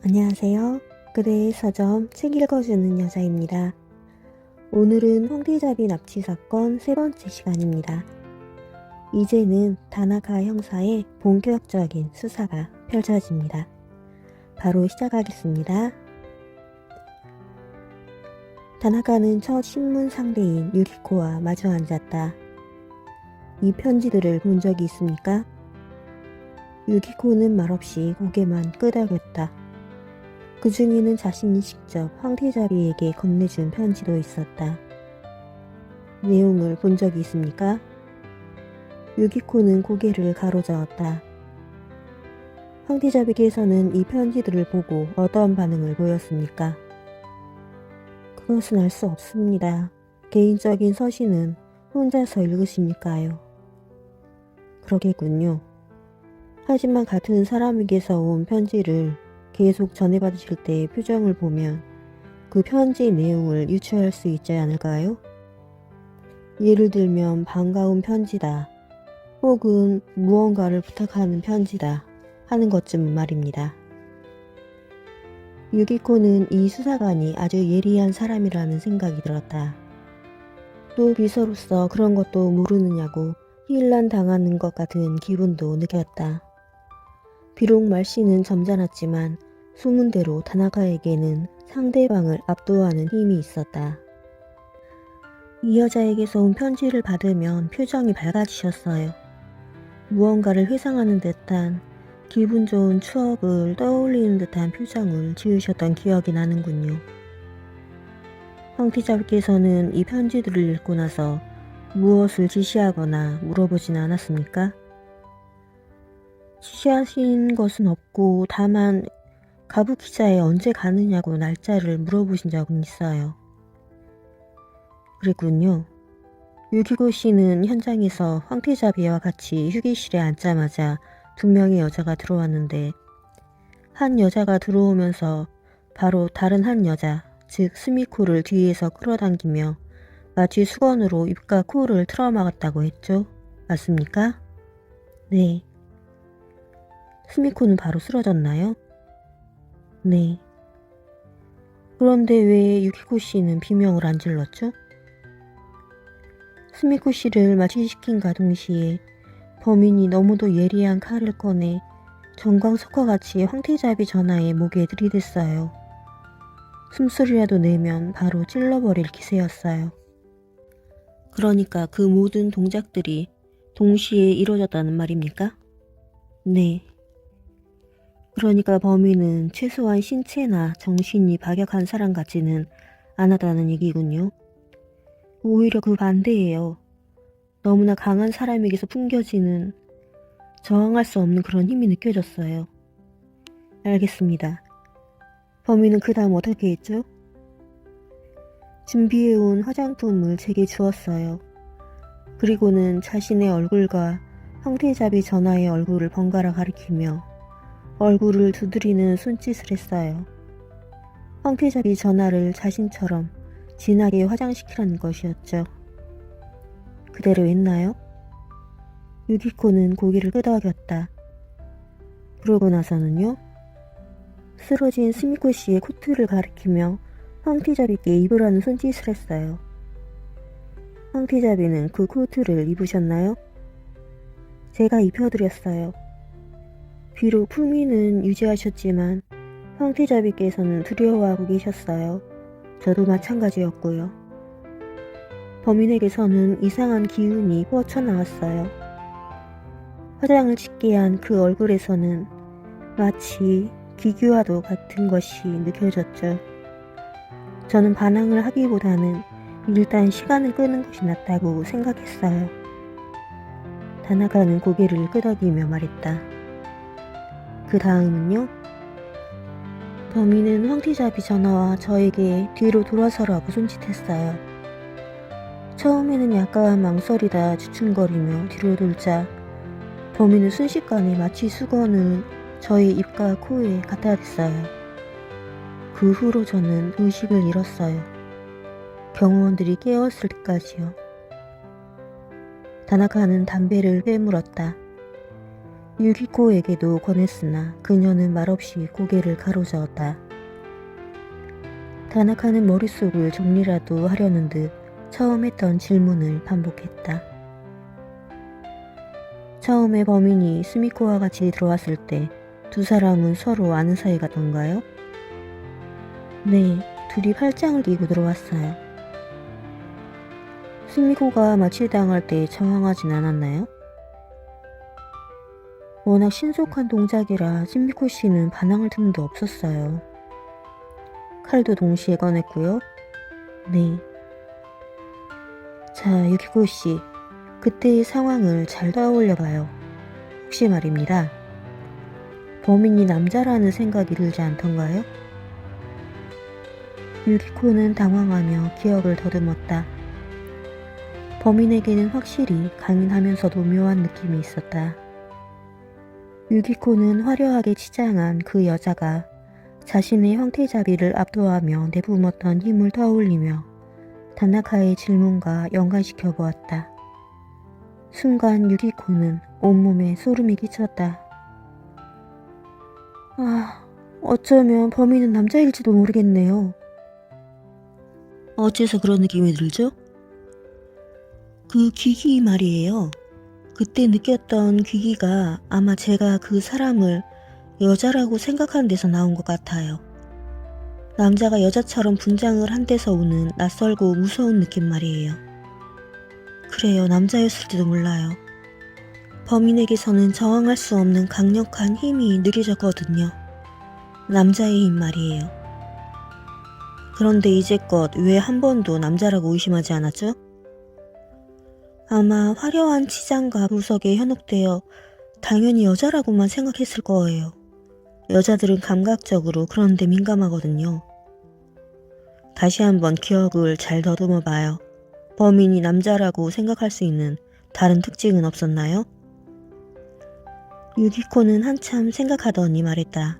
안녕하세요. 그대의 서점 책 읽어주는 여자입니다. 오늘은 황태자비 납치 사건 세 번째 시간입니다. 이제는 다나카 형사의 본격적인 수사가 펼쳐집니다. 바로 시작하겠습니다. 다나카는 첫 신문 상대인 유키코와 마주 앉았다. 이 편지들을 본 적이 있습니까? 유키코는 말없이 고개만 끄덕였다. 그 중에는 자신이 직접 황태자비에게 건네준 편지도 있었다. 내용을 본 적이 있습니까? 유기코는 고개를 가로저었다. 황태자비께서는 이 편지들을 보고 어떤 반응을 보였습니까? 그것은 알 수 없습니다. 개인적인 서신은 혼자서 읽으시니까요. 그러겠군요. 하지만 같은 사람에게서 온 편지를 계속 전해받으실 때의 표정을 보면 그 편지의 내용을 유추할 수 있지 않을까요? 예를 들면 반가운 편지다, 혹은 무언가를 부탁하는 편지다 하는 것쯤은 말입니다. 유기코는 이 수사관이 아주 예리한 사람이라는 생각이 들었다. 또 비서로서 그런 것도 모르느냐고 힐난 당하는 것 같은 기분도 느꼈다. 비록 말씨는 점잖았지만 소문대로 다나카에게는 상대방을 압도하는 힘이 있었다. 이 여자에게서 온 편지를 받으면 표정이 밝아지셨어요. 무언가를 회상하는 듯한 기분 좋은 추억을 떠올리는 듯한 표정을 지으셨던 기억이 나는군요. 황태자께서는 이 편지들을 읽고 나서 무엇을 지시하거나 물어보진 않았습니까? 지시하신 것은 없고 다만 가부키자에 언제 가느냐고 날짜를 물어보신 적은 있어요. 그랬군요. 유기고 씨는 현장에서 황태자비와 같이 휴게실에 앉자마자 두 명의 여자가 들어왔는데 한 여자가 들어오면서 바로 다른 한 여자, 즉 스미코를 뒤에서 끌어당기며 마취 수건으로 입과 코를 틀어막았다고 했죠. 맞습니까? 네. 스미코는 바로 쓰러졌나요? 네. 그런데 왜 유키코 씨는 비명을 안 질렀죠? 스미코 씨를 마취시킨과 동시에 범인이 너무도 예리한 칼을 꺼내 정광석과 같이 황태자비 전하의 목에 들이댔어요. 숨소리라도 내면 바로 찔러버릴 기세였어요. 그러니까 그 모든 동작들이 동시에 이루어졌다는 말입니까? 네. 그러니까 범인은 최소한 신체나 정신이 박약한 사람 같지는 않았다는 얘기군요. 오히려 그 반대예요. 너무나 강한 사람에게서 풍겨지는 저항할 수 없는 그런 힘이 느껴졌어요. 알겠습니다. 범인은 그 다음 어떻게 했죠? 준비해온 화장품을 제게 주었어요. 그리고는 자신의 얼굴과 황태자비 전하의 얼굴을 번갈아 가리키며 얼굴을 두드리는 손짓을 했어요. 황태자비 전하를 자신처럼 진하게 화장시키라는 것이었죠. 그대로 했나요? 유기코는 고개를 끄덕였다. 그러고 나서는요? 쓰러진 스미코 씨의 코트를 가리키며 황태자비께 입으라는 손짓을 했어요. 황태자비는 그 코트를 입으셨나요? 제가 입혀드렸어요. 비록 품위는 유지하셨지만 황태자비께서는 두려워하고 계셨어요. 저도 마찬가지였고요. 범인에게서는 이상한 기운이 뻗쳐나왔어요. 화장을 짓게 한 그 얼굴에서는 마치 기교와도 같은 것이 느껴졌죠. 저는 반항을 하기보다는 일단 시간을 끄는 것이 낫다고 생각했어요. 다나카는 고개를 끄덕이며 말했다. 그 다음은요? 범인은 황태자비 전하와 저에게 뒤로 돌아서라고 손짓했어요. 처음에는 약간 망설이다 주춤거리며 뒤로 돌자 범인은 순식간에 마취 수건을 저의 입과 코에 갖다 댔어요. 그 후로 저는 의식을 잃었어요. 경호원들이 깨웠을 때까지요. 다나카는 담배를 빼물었다. 유기코에게도 권했으나 그녀는 말없이 고개를 가로저었다. 다나카는 머릿속을 정리라도 하려는 듯 처음 했던 질문을 반복했다. 처음에 범인이 스미코와 같이 들어왔을 때 두 사람은 서로 아는 사이가던가요? 네, 둘이 팔짱을 끼고 들어왔어요. 스미코가 마취당할 때 저항하진 않았나요? 워낙 신속한 동작이라 스미코 씨는 반항할 틈도 없었어요. 칼도 동시에 꺼냈고요. 네. 자, 유키코 씨. 그때의 상황을 잘 떠올려봐요. 혹시 말입니다. 범인이 남자라는 생각이 들지 않던가요? 유키코는 당황하며 기억을 더듬었다. 범인에게는 확실히 강인하면서도 묘한 느낌이 있었다. 유키코는 화려하게 치장한 그 여자가 자신의 황태자비를 압도하며 내뿜었던 힘을 떠올리며 다나카의 질문과 연관시켜 보았다. 순간 유키코는 온몸에 소름이 끼쳤다. 어쩌면 범인은 남자일지도 모르겠네요. 어째서 그런 느낌이 들죠? 그 귀기 말이에요. 그때 느꼈던 귀기가 아마 제가 그 사람을 여자라고 생각한 데서 나온 것 같아요. 남자가 여자처럼 분장을 한 데서 오는 낯설고 무서운 느낌 말이에요. 그래요, 남자였을지도 몰라요. 범인에게서는 저항할 수 없는 강력한 힘이 느껴졌거든요. 남자의 힘 말이에요. 그런데 이제껏 왜 한 번도 남자라고 의심하지 않았죠? 아마 화려한 치장과 보석에 현혹되어 당연히 여자라고만 생각했을 거예요. 여자들은 감각적으로 그런 데 민감하거든요. 다시 한번 기억을 잘 더듬어 봐요. 범인이 남자라고 생각할 수 있는 다른 특징은 없었나요? 유기코는 한참 생각하더니 말했다.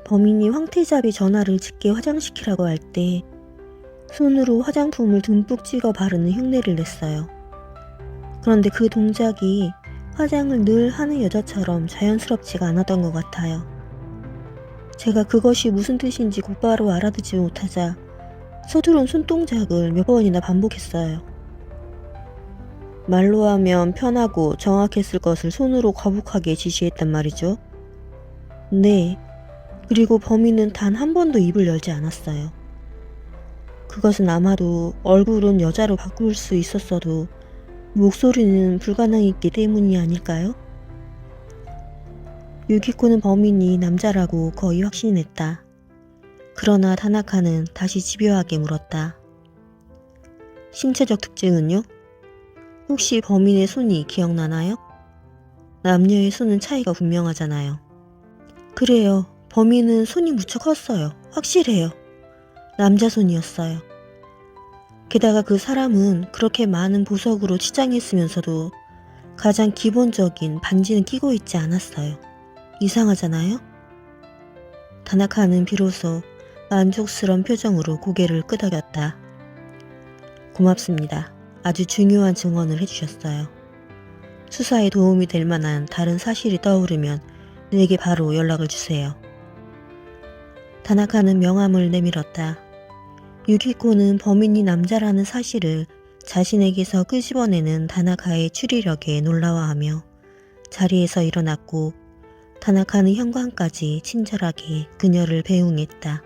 범인이 황태자비 전화를 짙게 화장시키라고 할 때 손으로 화장품을 듬뿍 찍어 바르는 흉내를 냈어요. 그런데 그 동작이 화장을 늘 하는 여자처럼 자연스럽지가 않았던 것 같아요. 제가 그것이 무슨 뜻인지 곧바로 알아듣지 못하자 서두른 손동작을 몇 번이나 반복했어요. 말로 하면 편하고 정확했을 것을 손으로 거북하게 지시했단 말이죠. 네, 그리고 범인은 단 한 번도 입을 열지 않았어요. 그것은 아마도 얼굴은 여자로 바꿀 수 있었어도 목소리는 불가능했기 때문이 아닐까요? 유키코는 범인이 남자라고 거의 확신했다. 그러나 다나카는 다시 집요하게 물었다. 신체적 특징은요? 혹시 범인의 손이 기억나나요? 남녀의 손은 차이가 분명하잖아요. 그래요. 범인은 손이 무척 컸어요. 확실해요. 남자 손이었어요. 게다가 그 사람은 그렇게 많은 보석으로 치장했으면서도 가장 기본적인 반지는 끼고 있지 않았어요. 이상하잖아요? 다나카는 비로소 만족스러운 표정으로 고개를 끄덕였다. 고맙습니다. 아주 중요한 증언을 해주셨어요. 수사에 도움이 될 만한 다른 사실이 떠오르면 내게 바로 연락을 주세요. 다나카는 명함을 내밀었다. 유키코는 범인이 남자라는 사실을 자신에게서 끄집어내는 다나카의 추리력에 놀라워하며 자리에서 일어났고 다나카는 현관까지 친절하게 그녀를 배웅했다.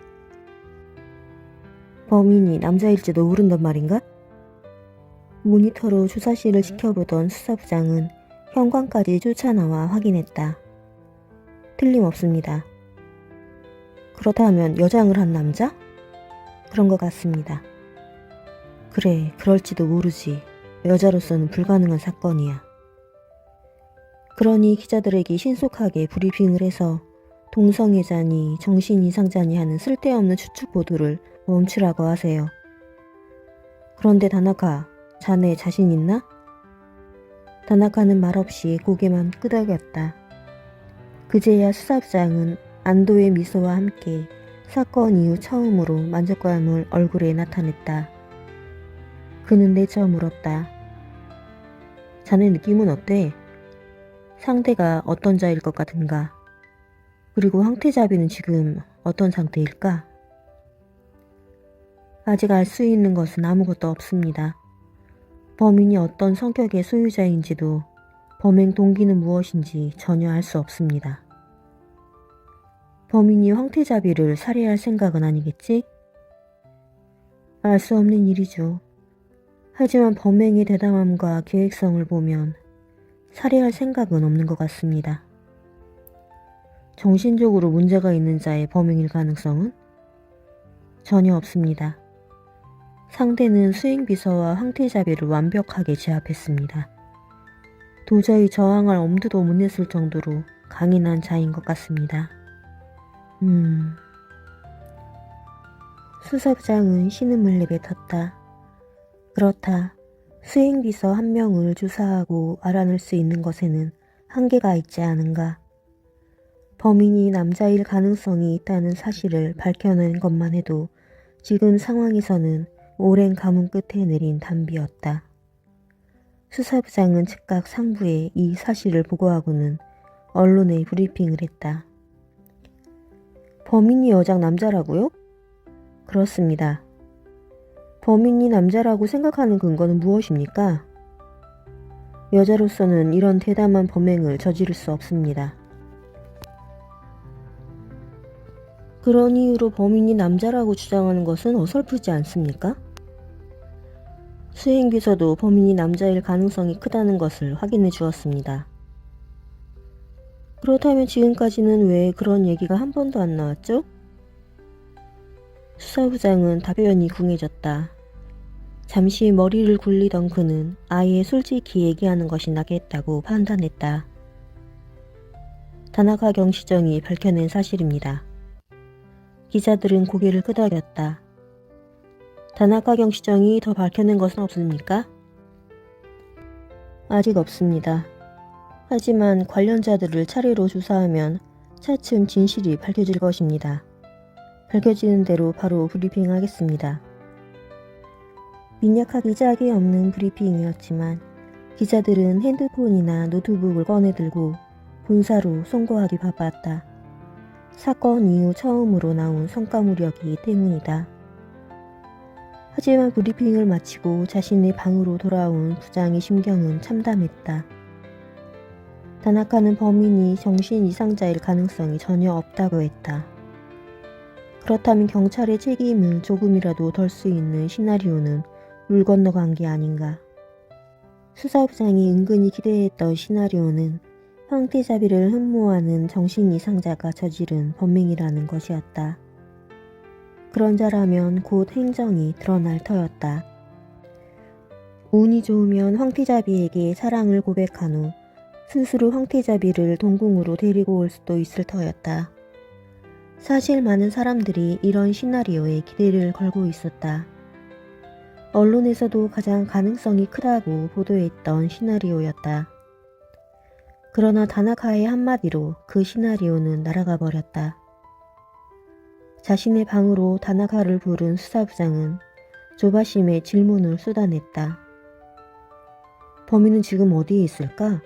범인이 남자일지도 모른단 말인가? 모니터로 주사실을 지켜보던 수사부장은 현관까지 쫓아나와 확인했다. 틀림없습니다. 그렇다면 여장을 한 남자? 그런 것 같습니다. 그래, 그럴지도 모르지. 여자로서는 불가능한 사건이야. 그러니 기자들에게 신속하게 브리핑을 해서 동성애자니 정신이상자니 하는 쓸데없는 추측 보도를 멈추라고 하세요. 그런데 다나카, 자네 자신 있나? 다나카는 말없이 고개만 끄덕였다. 그제야 수사부장은 안도의 미소와 함께 사건 이후 처음으로 만족감을 얼굴에 나타냈다. 그는 내쳐 물었다. 자네 느낌은 어때? 상대가 어떤 자일 것 같은가? 그리고 황태자비는 지금 어떤 상태일까? 아직 알 수 있는 것은 아무것도 없습니다. 범인이 어떤 성격의 소유자인지도 범행 동기는 무엇인지 전혀 알 수 없습니다. 범인이 황태자비를 살해할 생각은 아니겠지? 알 수 없는 일이죠. 하지만 범행의 대담함과 계획성을 보면 살해할 생각은 없는 것 같습니다. 정신적으로 문제가 있는 자의 범행일 가능성은 전혀 없습니다. 상대는 수행비서와 황태자비를 완벽하게 제압했습니다. 도저히 저항할 엄두도 못 냈을 정도로 강인한 자인 것 같습니다. 수사부장은 신음을 내뱉었다. 그렇다. 수행비서 한 명을 조사하고 알아낼 수 있는 것에는 한계가 있지 않은가. 범인이 남자일 가능성이 있다는 사실을 밝혀낸 것만 해도 지금 상황에서는 오랜 가뭄 끝에 내린 단비였다. 수사부장은 즉각 상부에 이 사실을 보고하고는 언론에 브리핑을 했다. 범인이 여장 남자라고요? 그렇습니다. 범인이 남자라고 생각하는 근거는 무엇입니까? 여자로서는 이런 대담한 범행을 저지를 수 없습니다. 그런 이유로 범인이 남자라고 주장하는 것은 어설프지 않습니까? 수행비서도 범인이 남자일 가능성이 크다는 것을 확인해 주었습니다. 그렇다면 지금까지는 왜 그런 얘기가 한 번도 안 나왔죠? 수사부장은 답변이 궁해졌다. 잠시 머리를 굴리던 그는 아예 솔직히 얘기하는 것이 나겠다고 판단했다. 다나카 경시정이 밝혀낸 사실입니다. 기자들은 고개를 끄덕였다. 다나카 경시정이 더 밝혀낸 것은 없습니까? 아직 없습니다. 하지만 관련자들을 차례로 조사하면 차츰 진실이 밝혀질 것입니다. 밝혀지는 대로 바로 브리핑하겠습니다. 민약하기 짝이 없는 브리핑이었지만 기자들은 핸드폰이나 노트북을 꺼내들고 본사로 송고하기 바빴다. 사건 이후 처음으로 나온 성과물이었기 때문이다. 하지만 브리핑을 마치고 자신의 방으로 돌아온 부장의 심경은 참담했다. 다나카는 범인이 정신 이상자일 가능성이 전혀 없다고 했다. 그렇다면 경찰의 책임을 조금이라도 덜 수 있는 시나리오는 물 건너간 게 아닌가. 수사부장이 은근히 기대했던 시나리오는 황태자비를 흠모하는 정신 이상자가 저지른 범행이라는 것이었다. 그런 자라면 곧 행정이 드러날 터였다. 운이 좋으면 황태자비에게 사랑을 고백한 후 스스로 황태자비를 동궁으로 데리고 올 수도 있을 터였다. 사실 많은 사람들이 이런 시나리오에 기대를 걸고 있었다. 언론에서도 가장 가능성이 크다고 보도했던 시나리오였다. 그러나 다나카의 한마디로 그 시나리오는 날아가 버렸다. 자신의 방으로 다나카를 부른 수사부장은 조바심에 질문을 쏟아냈다. 범인은 지금 어디에 있을까?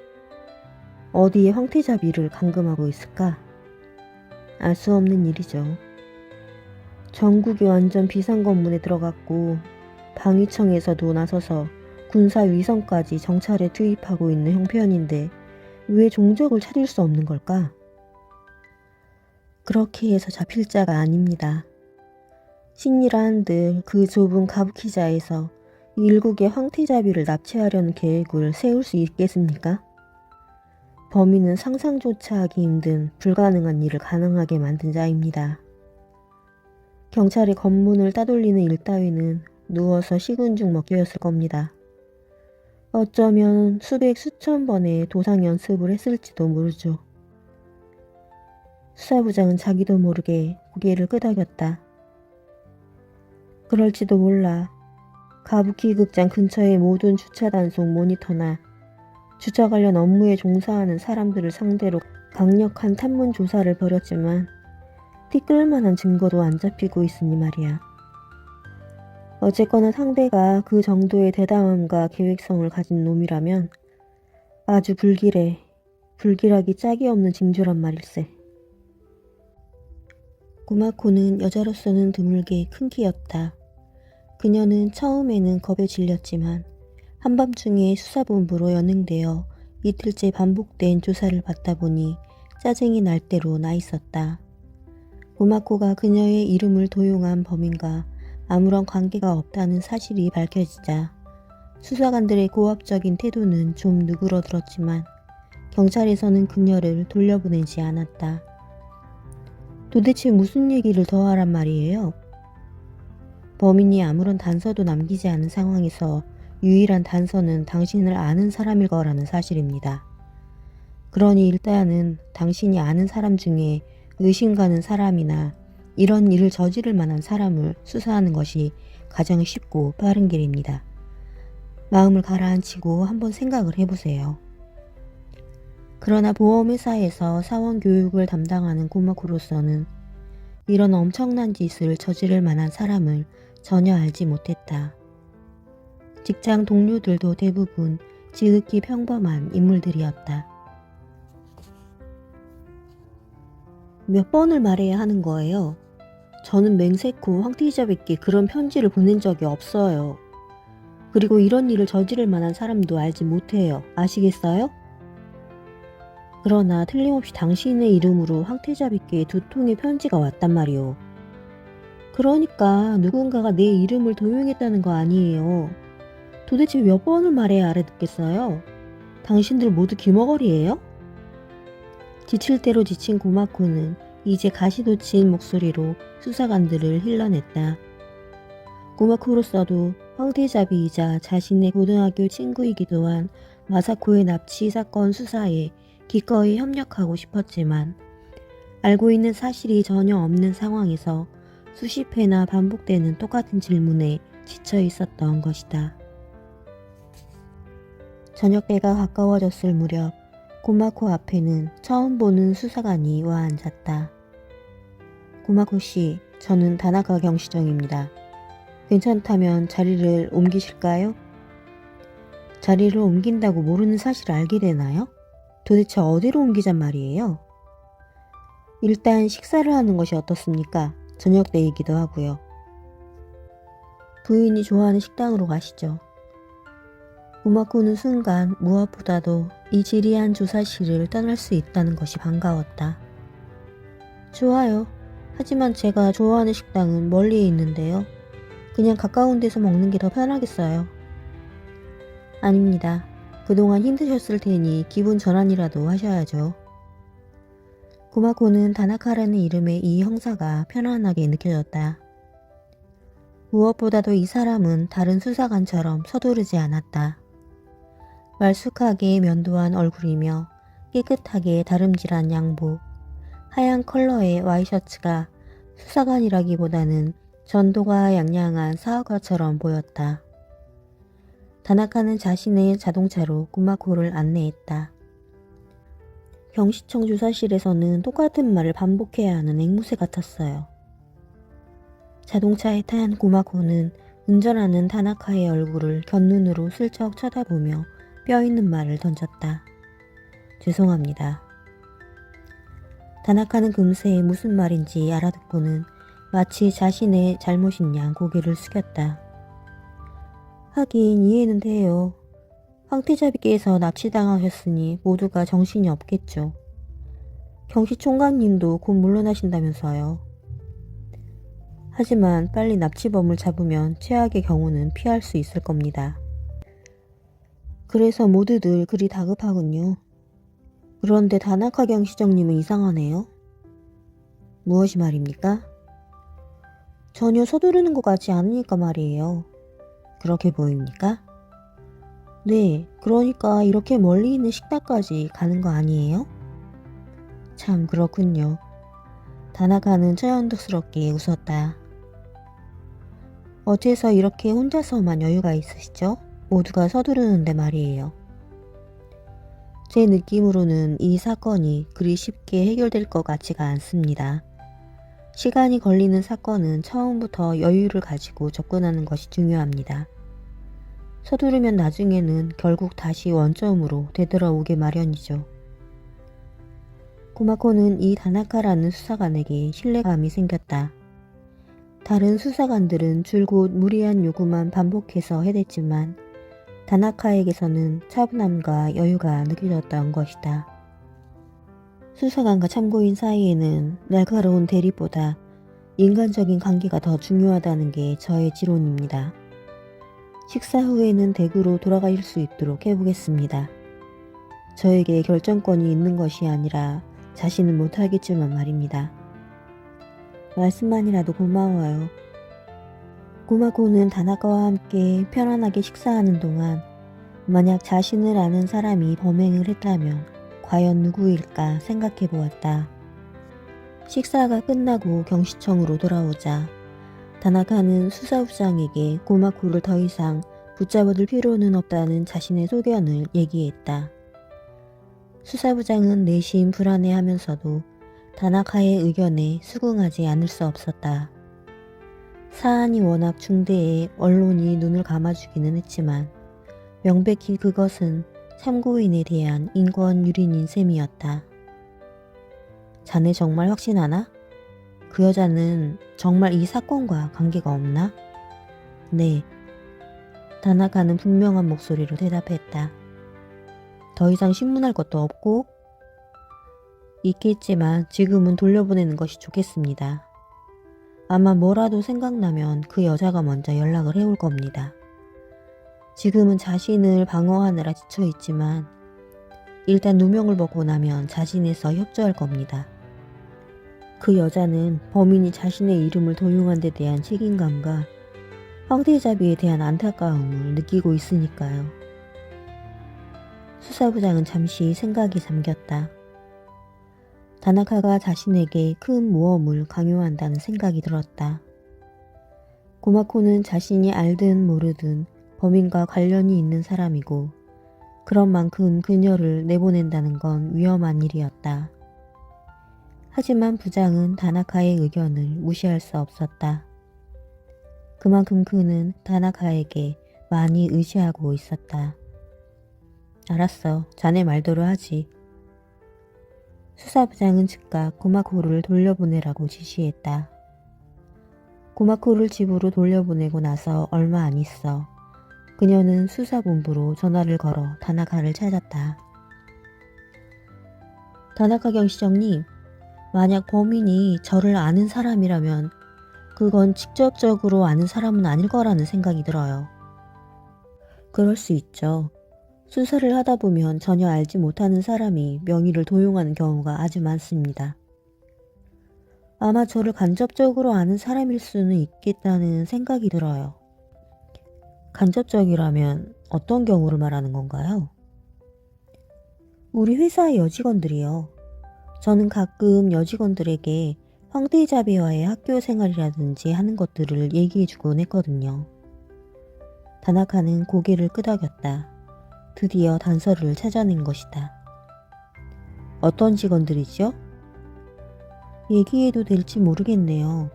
어디에 황태자비를 감금하고 있을까? 알 수 없는 일이죠. 전국이 완전 비상검문에 들어갔고 방위청에서도 나서서 군사위성까지 정찰에 투입하고 있는 형편인데 왜 종적을 찾을 수 없는 걸까? 그렇게 해서 잡힐 자가 아닙니다. 신이라 한들 그 좁은 가부키자에서 일국의 황태자비를 납치하려는 계획을 세울 수 있겠습니까? 범인은 상상조차 하기 힘든 불가능한 일을 가능하게 만든 자입니다. 경찰의 검문을 따돌리는 일 따위는 누워서 식은 죽 먹기였을 겁니다. 어쩌면 수백 수천 번의 도상 연습을 했을지도 모르죠. 수사부장은 자기도 모르게 고개를 끄덕였다. 그럴지도 몰라. 가부키 극장 근처의 모든 주차 단속 모니터나 주차 관련 업무에 종사하는 사람들을 상대로 강력한 탐문 조사를 벌였지만 티끌만한 증거도 안 잡히고 있으니 말이야. 어쨌거나 상대가 그 정도의 대담함과 계획성을 가진 놈이라면 아주 불길해. 불길하기 짝이 없는 징조란 말일세. 고마코는 여자로서는 드물게 큰 키였다. 그녀는 처음에는 겁에 질렸지만 한밤중에 수사본부로 연행되어 이틀째 반복된 조사를 받다 보니 짜증이 날 대로 나 있었다. 고마코가 그녀의 이름을 도용한 범인과 아무런 관계가 없다는 사실이 밝혀지자 수사관들의 고압적인 태도는 좀 누그러들었지만 경찰에서는 그녀를 돌려보내지 않았다. 도대체 무슨 얘기를 더 하란 말이에요? 범인이 아무런 단서도 남기지 않은 상황에서 유일한 단서는 당신을 아는 사람일 거라는 사실입니다. 그러니 일단은 당신이 아는 사람 중에 의심 가는 사람이나 이런 일을 저지를 만한 사람을 수사하는 것이 가장 쉽고 빠른 길입니다. 마음을 가라앉히고 한번 생각을 해보세요. 그러나 보험회사에서 사원 교육을 담당하는 고마코로서는 이런 엄청난 짓을 저지를 만한 사람을 전혀 알지 못했다. 직장 동료들도 대부분 지극히 평범한 인물들이었다. 몇 번을 말해야 하는 거예요. 저는 맹세코 황태자에게 그런 편지를 보낸 적이 없어요. 그리고 이런 일을 저지를 만한 사람도 알지 못해요. 아시겠어요? 그러나 틀림없이 당신의 이름으로 황태자에게 2통의 편지가 왔단 말이오. 그러니까 누군가가 내 이름을 도용했다는 거 아니에요. 도대체 몇 번을 말해야 알아듣겠어요? 당신들 모두 귀머거리예요? 지칠 대로 지친 고마코는 이제 가시돋친 목소리로 수사관들을 힐러냈다. 고마코로서도 황태자비이자 자신의 고등학교 친구이기도 한 마사코의 납치 사건 수사에 기꺼이 협력하고 싶었지만 알고 있는 사실이 전혀 없는 상황에서 수십 회나 반복되는 똑같은 질문에 지쳐 있었던 것이다. 저녁때가 가까워졌을 무렵 고마코 앞에는 처음 보는 수사관이 와 앉았다. 고마코 씨, 저는 다나카 경시정입니다. 괜찮다면 자리를 옮기실까요? 자리를 옮긴다고 모르는 사실을 알게 되나요? 도대체 어디로 옮기잔 말이에요? 일단 식사를 하는 것이 어떻습니까? 저녁 때이기도 하고요. 부인이 좋아하는 식당으로 가시죠. 고마코는 순간 무엇보다도 이 지리한 조사실을 떠날 수 있다는 것이 반가웠다. 좋아요. 하지만 제가 좋아하는 식당은 멀리에 있는데요. 그냥 가까운 데서 먹는 게 더 편하겠어요. 아닙니다. 그동안 힘드셨을 테니 기분 전환이라도 하셔야죠. 고마코는 다나카라는 이름의 이 형사가 편안하게 느껴졌다. 무엇보다도 이 사람은 다른 수사관처럼 서두르지 않았다. 말쑥하게 면도한 얼굴이며 깨끗하게 다름질한 양복, 하얀 컬러의 와이셔츠가 수사관이라기보다는 전도가 양양한 사업가처럼 보였다. 다나카는 자신의 자동차로 고마코를 안내했다. 경시청 조사실에서는 똑같은 말을 반복해야 하는 앵무새 같았어요. 자동차에 탄 고마코는 운전하는 다나카의 얼굴을 곁눈으로 슬쩍 쳐다보며 뼈있는 말을 던졌다. 죄송합니다. 다나카는 금세 무슨 말인지 알아듣고는 마치 자신의 잘못인 양 고개를 숙였다. 하긴 이해는 돼요. 황태자비께서 납치당하셨으니 모두가 정신이 없겠죠. 경시총각님도 곧 물러나신다면서요. 하지만 빨리 납치범을 잡으면 최악의 경우는 피할 수 있을 겁니다. 그래서 모두들 그리 다급하군요. 그런데 다나카 경시정님은 이상하네요. 무엇이 말입니까? 전혀 서두르는 것 같지 않으니까 말이에요. 그렇게 보입니까? 네, 그러니까 이렇게 멀리 있는 식당까지 가는 거 아니에요? 참 그렇군요. 다나카는 처연덕스럽게 웃었다. 어째서 이렇게 혼자서만 여유가 있으시죠? 모두가 서두르는데 말이에요. 제 느낌으로는 이 사건이 그리 쉽게 해결될 것 같지가 않습니다. 시간이 걸리는 사건은 처음부터 여유를 가지고 접근하는 것이 중요합니다. 서두르면 나중에는 결국 다시 원점으로 되돌아오게 마련이죠. 고마코는 이 다나카라는 수사관에게 신뢰감이 생겼다. 다른 수사관들은 줄곧 무리한 요구만 반복해서 해댔지만 다나카에게서는 차분함과 여유가 느껴졌던 것이다. 수사관과 참고인 사이에는 날카로운 대립보다 인간적인 관계가 더 중요하다는 게 저의 지론입니다. 식사 후에는 댁으로 돌아가실 수 있도록 해보겠습니다. 저에게 결정권이 있는 것이 아니라 자신은 못하겠지만 말입니다. 말씀만이라도 고마워요. 고마코는 다나카와 함께 편안하게 식사하는 동안 만약 자신을 아는 사람이 범행을 했다면 과연 누구일까 생각해 보았다. 식사가 끝나고 경시청으로 돌아오자 다나카는 수사부장에게 고마코를 더 이상 붙잡아둘 필요는 없다는 자신의 소견을 얘기했다. 수사부장은 내심 불안해하면서도 다나카의 의견에 수긍하지 않을 수 없었다. 사안이 워낙 중대해 언론이 눈을 감아주기는 했지만 명백히 그것은 참고인에 대한 인권 유린인 셈이었다. 자네 정말 확신하나? 그 여자는 정말 이 사건과 관계가 없나? 네. 다나카는 분명한 목소리로 대답했다. 더 이상 신문할 것도 없고? 있겠지만 지금은 돌려보내는 것이 좋겠습니다. 아마 뭐라도 생각나면 그 여자가 먼저 연락을 해올 겁니다. 지금은 자신을 방어하느라 지쳐있지만 일단 누명을 벗고 나면 자신에서 협조할 겁니다. 그 여자는 범인이 자신의 이름을 도용한 데 대한 책임감과 황태자비에 대한 안타까움을 느끼고 있으니까요. 수사부장은 잠시 생각이 잠겼다. 다나카가 자신에게 큰 모험을 강요한다는 생각이 들었다. 고마코는 자신이 알든 모르든 범인과 관련이 있는 사람이고 그런 만큼 그녀를 내보낸다는 건 위험한 일이었다. 하지만 부장은 다나카의 의견을 무시할 수 없었다. 그만큼 그는 다나카에게 많이 의지하고 있었다. 알았어. 자네 말대로 하지. 수사부장은 즉각 고마코를 돌려보내라고 지시했다. 고마코를 집으로 돌려보내고 나서 얼마 안 있어 그녀는 수사본부로 전화를 걸어 다나카를 찾았다. 다나카 경시장님, 만약 범인이 저를 아는 사람이라면 그건 직접적으로 아는 사람은 아닐 거라는 생각이 들어요. 그럴 수 있죠. 수사를 하다 보면 전혀 알지 못하는 사람이 명의를 도용하는 경우가 아주 많습니다. 아마 저를 간접적으로 아는 사람일 수는 있겠다는 생각이 들어요. 간접적이라면 어떤 경우를 말하는 건가요? 우리 회사의 여직원들이요. 저는 가끔 여직원들에게 황태자비와의 학교 생활이라든지 하는 것들을 얘기해주곤 했거든요. 다나카는 고개를 끄덕였다. 드디어 단서를 찾아낸 것이다. 어떤 직원들이죠? 얘기해도 될지 모르겠네요.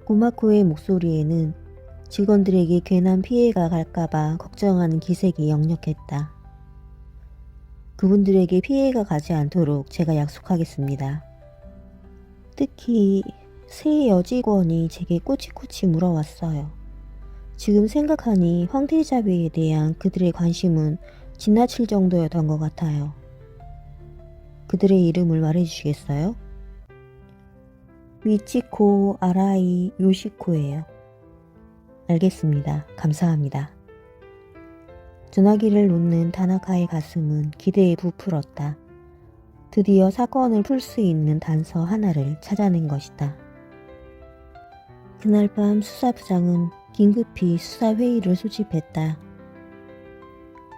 고마코의 목소리에는 직원들에게 괜한 피해가 갈까봐 걱정하는 기색이 역력했다. 그분들에게 피해가 가지 않도록 제가 약속하겠습니다. 특히 새 여직원이 제게 꼬치꼬치 물어왔어요. 지금 생각하니 황태자비에 대한 그들의 관심은 지나칠 정도였던 것 같아요. 그들의 이름을 말해주시겠어요? 미치코, 아라이, 요시코예요. 알겠습니다. 감사합니다. 전화기를 놓는 다나카의 가슴은 기대에 부풀었다. 드디어 사건을 풀 수 있는 단서 하나를 찾아낸 것이다. 그날 밤 수사부장은 긴급히 수사회의를 소집했다.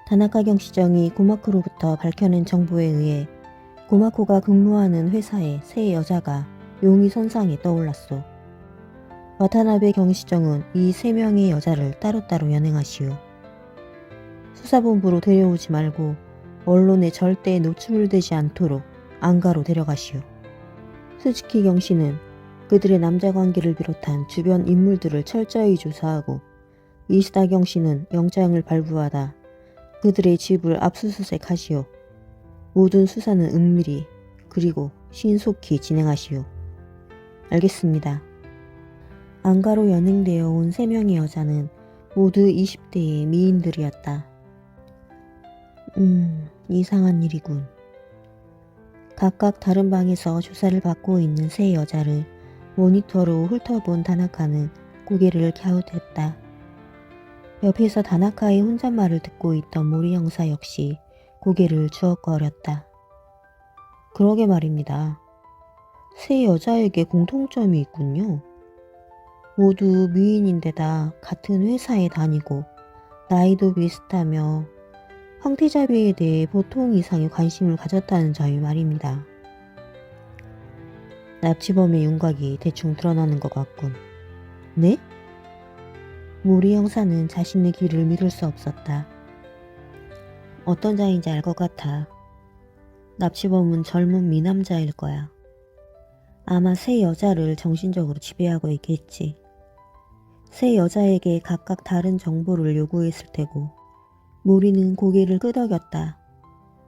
다나카 경시정이 고마코로부터 밝혀낸 정보에 의해 고마코가 근무하는 회사의 새 여자가 용의 선상에 떠올랐소. 와타나베 경시정은 이 세 명의 여자를 따로따로 연행하시오. 수사본부로 데려오지 말고 언론에 절대 노출되지 않도록 안가로 데려가시오. 스즈키 경씨는 그들의 남자관계를 비롯한 주변 인물들을 철저히 조사하고 이시다 경씨는 영장을 발부하다 그들의 집을 압수수색하시오. 모든 수사는 은밀히 그리고 신속히 진행하시오. 알겠습니다. 안가로 연행되어 온 3명의 여자는 모두 20대의 미인들이었다. 이상한 일이군. 각각 다른 방에서 조사를 받고 있는 3 여자를 모니터로 훑어본 다나카는 고개를 갸웃했다. 옆에서 다나카의 혼잣말을 듣고 있던 모리 형사 역시 고개를 주걱거렸다. 그러게 말입니다. 3 여자에게 공통점이 있군요. 모두 미인인데다 같은 회사에 다니고 나이도 비슷하며 황태자비에 대해 보통 이상의 관심을 가졌다는 점이 말입니다. 납치범의 윤곽이 대충 드러나는 것 같군. 네? 모리 형사는 자신의 귀를 믿을 수 없었다. 어떤 자인지 알 것 같아. 납치범은 젊은 미남자일 거야. 아마 3 여자를 정신적으로 지배하고 있겠지. 3 여자에게 각각 다른 정보를 요구했을 테고 모리는 고개를 끄덕였다.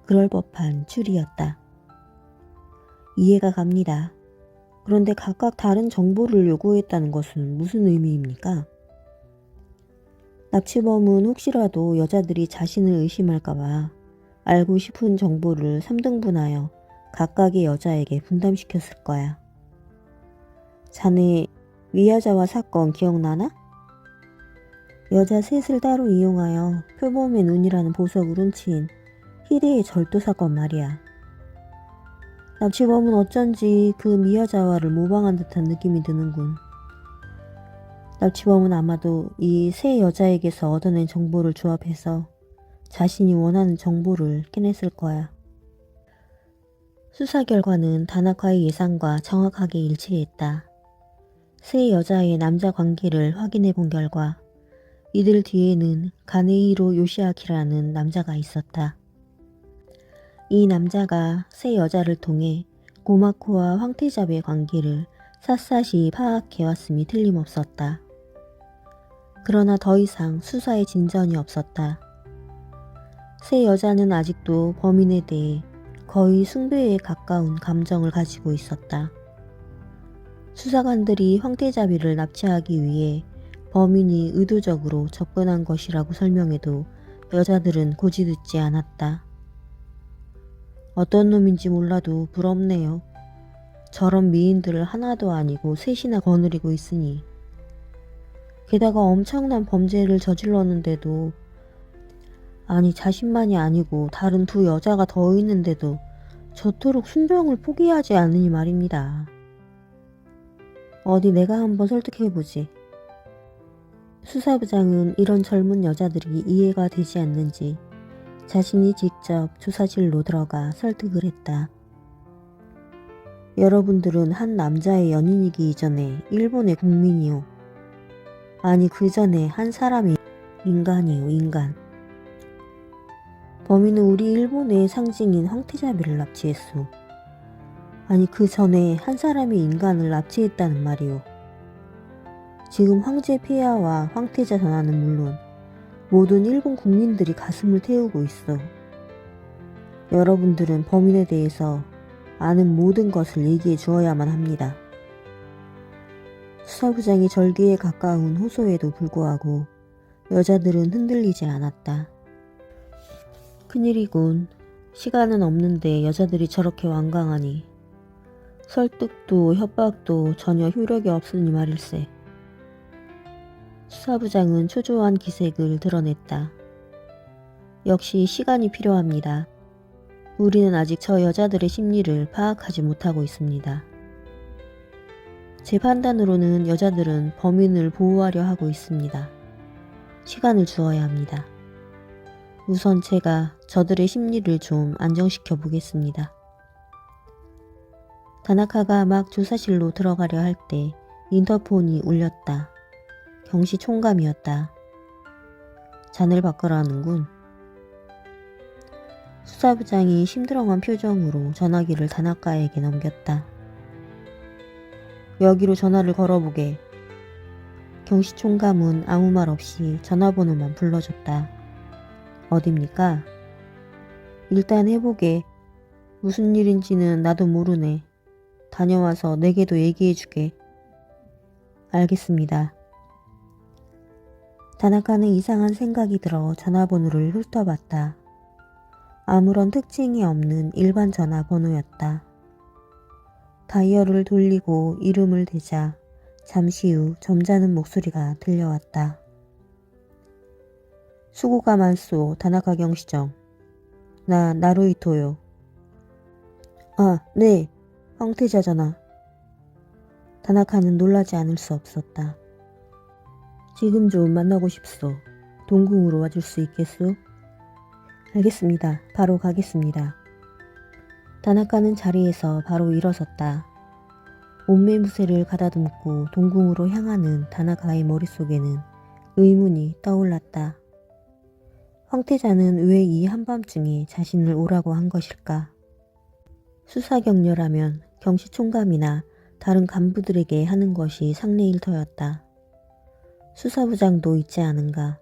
그럴 법한 추리였다. 이해가 갑니다. 그런데 각각 다른 정보를 요구했다는 것은 무슨 의미입니까? 납치범은 혹시라도 여자들이 자신을 의심할까봐 알고 싶은 정보를 3등분하여 각각의 여자에게 분담시켰을 거야. 자네 미야자와 사건 기억나나? 여자 셋을 따로 이용하여 표범의 눈이라는 보석을 훔친 희대의 절도 사건 말이야. 납치범은 어쩐지 그 미야자와를 모방한 듯한 느낌이 드는군. 납치범은 아마도 이 3 여자에게서 얻어낸 정보를 조합해서 자신이 원하는 정보를 캐냈을 거야. 수사 결과는 다나카의 예상과 정확하게 일치했다. 3 여자의 남자 관계를 확인해 본 결과 이들 뒤에는 가네이로 요시아키라는 남자가 있었다. 이 남자가 3 여자를 통해 고마코와 황태자베의 관계를 샅샅이 파악해왔음이 틀림없었다. 그러나 더 이상 수사에 진전이 없었다. 3 여자는 아직도 범인에 대해 거의 숭배에 가까운 감정을 가지고 있었다. 수사관들이 황태자비를 납치하기 위해 범인이 의도적으로 접근한 것이라고 설명해도 여자들은 고지듣지 않았다. 어떤 놈인지 몰라도 부럽네요. 저런 미인들을 하나도 아니고 셋이나 거느리고 있으니. 게다가 엄청난 범죄를 저질렀는데도, 아니 자신만이 아니고 다른 2 여자가 더 있는데도 저토록 순종을 포기하지 않으니 말입니다. 어디 내가 한번 설득해보지. 수사부장은 이런 젊은 여자들이 이해가 되지 않는지 자신이 직접 조사실로 들어가 설득을 했다. 여러분들은 한 남자의 연인이기 이전에 일본의 국민이요. 아니 그 전에 한 사람의 인간이요, 인간. 범인은 우리 일본의 상징인 황태자비를 납치했소. 아니 그 전에 한 사람의 인간을 납치했다는 말이오. 지금 황제 폐하와 황태자 전하는 물론 모든 일본 국민들이 가슴을 태우고 있어. 여러분들은 범인에 대해서 아는 모든 것을 얘기해 주어야만 합니다. 수사부장이 절규에 가까운 호소에도 불구하고 여자들은 흔들리지 않았다. 큰일이군. 시간은 없는데 여자들이 저렇게 완강하니 설득도 협박도 전혀 효력이 없으니 말일세. 수사부장은 초조한 기색을 드러냈다. 역시 시간이 필요합니다. 우리는 아직 저 여자들의 심리를 파악하지 못하고 있습니다. 제 판단으로는 여자들은 범인을 보호하려 하고 있습니다. 시간을 주어야 합니다. 우선 제가 저들의 심리를 좀 안정시켜 보겠습니다. 다나카가 막 조사실로 들어가려 할 때 인터폰이 울렸다. 경시 총감이었다. 잔을 바꾸라는군. 수사부장이 심드렁한 표정으로 전화기를 다나카에게 넘겼다. 여기로 전화를 걸어보게. 경시 총감은 아무 말 없이 전화번호만 불러줬다. 어딥니까? 일단 해보게. 무슨 일인지는 나도 모르네. 다녀와서 내게도 얘기해주게. 알겠습니다. 다나카는 이상한 생각이 들어 전화번호를 훑어봤다. 아무런 특징이 없는 일반 전화번호였다. 다이얼을 돌리고 이름을 대자 잠시 후 점잖은 목소리가 들려왔다. 수고가 많소, 다나카 경시정. 나 나루이토요. 아, 네. 황태자잖아. 다나카는 놀라지 않을 수 없었다. 지금 좀 만나고 싶소. 동궁으로 와줄 수 있겠소? 알겠습니다. 바로 가겠습니다. 다나카는 자리에서 바로 일어섰다. 옷매무새를 가다듬고 동궁으로 향하는 다나카의 머릿속에는 의문이 떠올랐다. 황태자는 왜 이 한밤중에 자신을 오라고 한 것일까? 수사격려라면 경시총감이나 다른 간부들에게 하는 것이 상례일 터였다. 수사부장도 있지 않은가.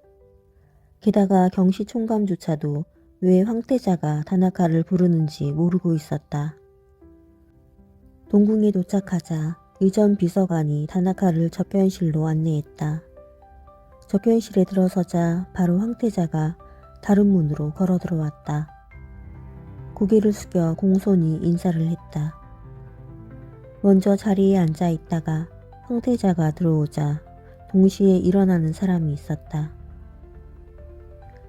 게다가 경시총감조차도 왜 황태자가 다나카를 부르는지 모르고 있었다. 동궁에 도착하자 의전 비서관이 다나카를 접견실로 안내했다. 접견실에 들어서자 바로 황태자가 다른 문으로 걸어 들어왔다. 고개를 숙여 공손히 인사를 했다. 먼저 자리에 앉아 있다가 황태자가 들어오자 동시에 일어나는 사람이 있었다.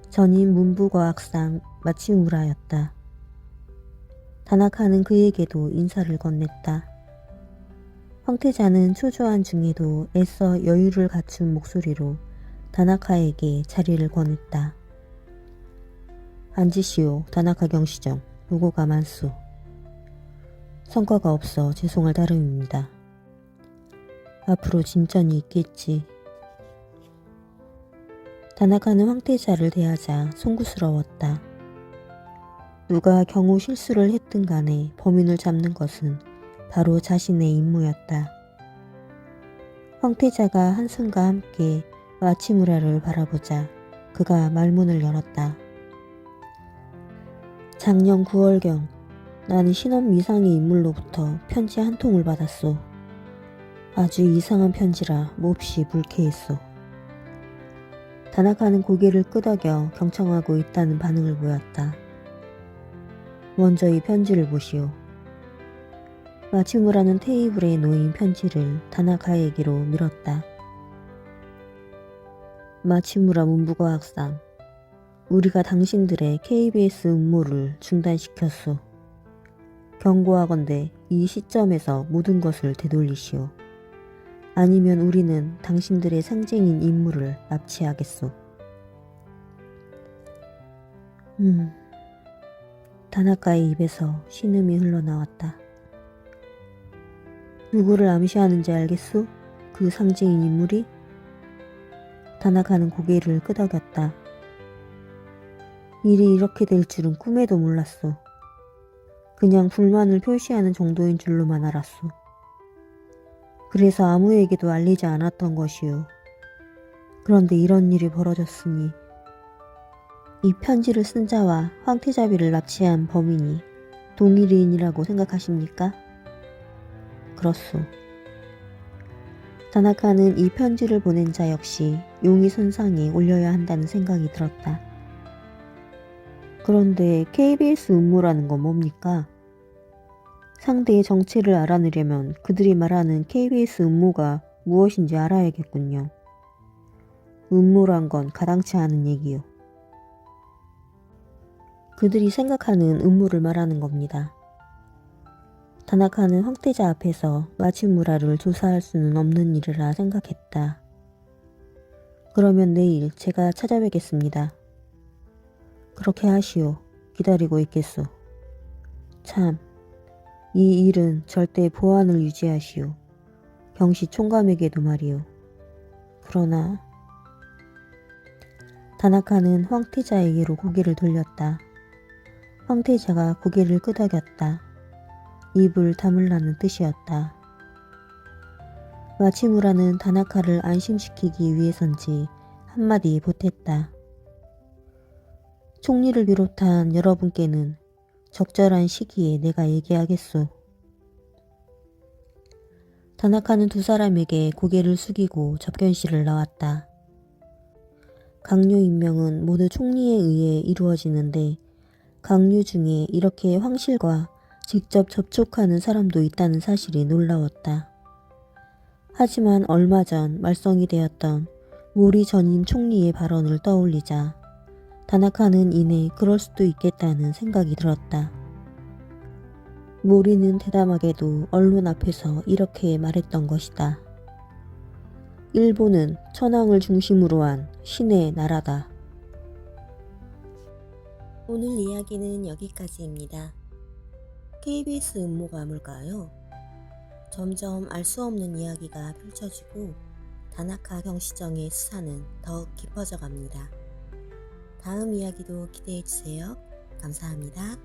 전임 문부과학상 마치무라였다. 다나카는 그에게도 인사를 건넸다. 황태자는 초조한 중에도 애써 여유를 갖춘 목소리로 다나카에게 자리를 권했다. 앉으시오, 다나카 경시정. 노고가 많소. 성과가 없어 죄송할 따름입니다. 앞으로 진전이 있겠지. 다나카는 황태자를 대하자 송구스러웠다. 누가 경우 실수를 했든 간에 범인을 잡는 것은 바로 자신의 임무였다. 황태자가 한숨과 함께 마치무라를 바라보자 그가 말문을 열었다. 작년 9월경 나는 신원 미상의 인물로부터 편지 한 통을 받았소. 아주 이상한 편지라 몹시 불쾌했소. 다나카는 고개를 끄덕여 경청하고 있다는 반응을 보였다. 먼저 이 편지를 보시오. 마치무라는 테이블에 놓인 편지를 다나카에게로 밀었다. 마치무라 문부과학상. 우리가 당신들의 KBS 음모를 중단시켰소. 경고하건대 이 시점에서 모든 것을 되돌리시오. 아니면 우리는 당신들의 상징인 인물을 납치하겠소. 다나카의 입에서 신음이 흘러나왔다. 누구를 암시하는지 알겠소? 그 상징인 인물이? 다나카는 고개를 끄덕였다. 일이 이렇게 될 줄은 꿈에도 몰랐소. 그냥 불만을 표시하는 정도인 줄로만 알았소. 그래서 아무에게도 알리지 않았던 것이오. 그런데 이런 일이 벌어졌으니 이 편지를 쓴 자와 황태자비를 납치한 범인이 동일인이라고 생각하십니까? 그렇소. 다나카는 이 편지를 보낸 자 역시 용의선상에 올려야 한다는 생각이 들었다. 그런데 KBS 음모라는 건 뭡니까? 상대의 정체를 알아내려면 그들이 말하는 KBS 음모가 무엇인지 알아야겠군요. 음모란 건 가당치 않은 얘기요. 그들이 생각하는 음모를 말하는 겁니다. 다나카는 황태자 앞에서 마치무라를 조사할 수는 없는 일이라 생각했다. 그러면 내일 제가 찾아뵙겠습니다. 그렇게 하시오. 기다리고 있겠소. 참, 이 일은 절대 보안을 유지하시오. 경시 총감에게도 말이오. 그러나 다나카는 황태자에게로 고개를 돌렸다. 황태자가 고개를 끄덕였다. 입을 다물라는 뜻이었다. 마치무라는 다나카를 안심시키기 위해선지 한마디 보탰다. 총리를 비롯한 여러분께는 적절한 시기에 내가 얘기하겠소. 다나카는 두 사람에게 고개를 숙이고 접견실을 나왔다. 강요 임명은 모두 총리에 의해 이루어지는데 강요 중에 이렇게 황실과 직접 접촉하는 사람도 있다는 사실이 놀라웠다. 하지만 얼마 전 말썽이 되었던 모리 전임 총리의 발언을 떠올리자 다나카는 이내 그럴 수도 있겠다는 생각이 들었다. 모리는 대담하게도 언론 앞에서 이렇게 말했던 것이다. 일본은 천황을 중심으로 한 신의 나라다. 오늘 이야기는 여기까지입니다. KBS 음모가 뭘까요? 점점 알 수 없는 이야기가 펼쳐지고 다나카 경시정의 수사는 더욱 깊어져 갑니다. 다음 이야기도 기대해주세요. 감사합니다.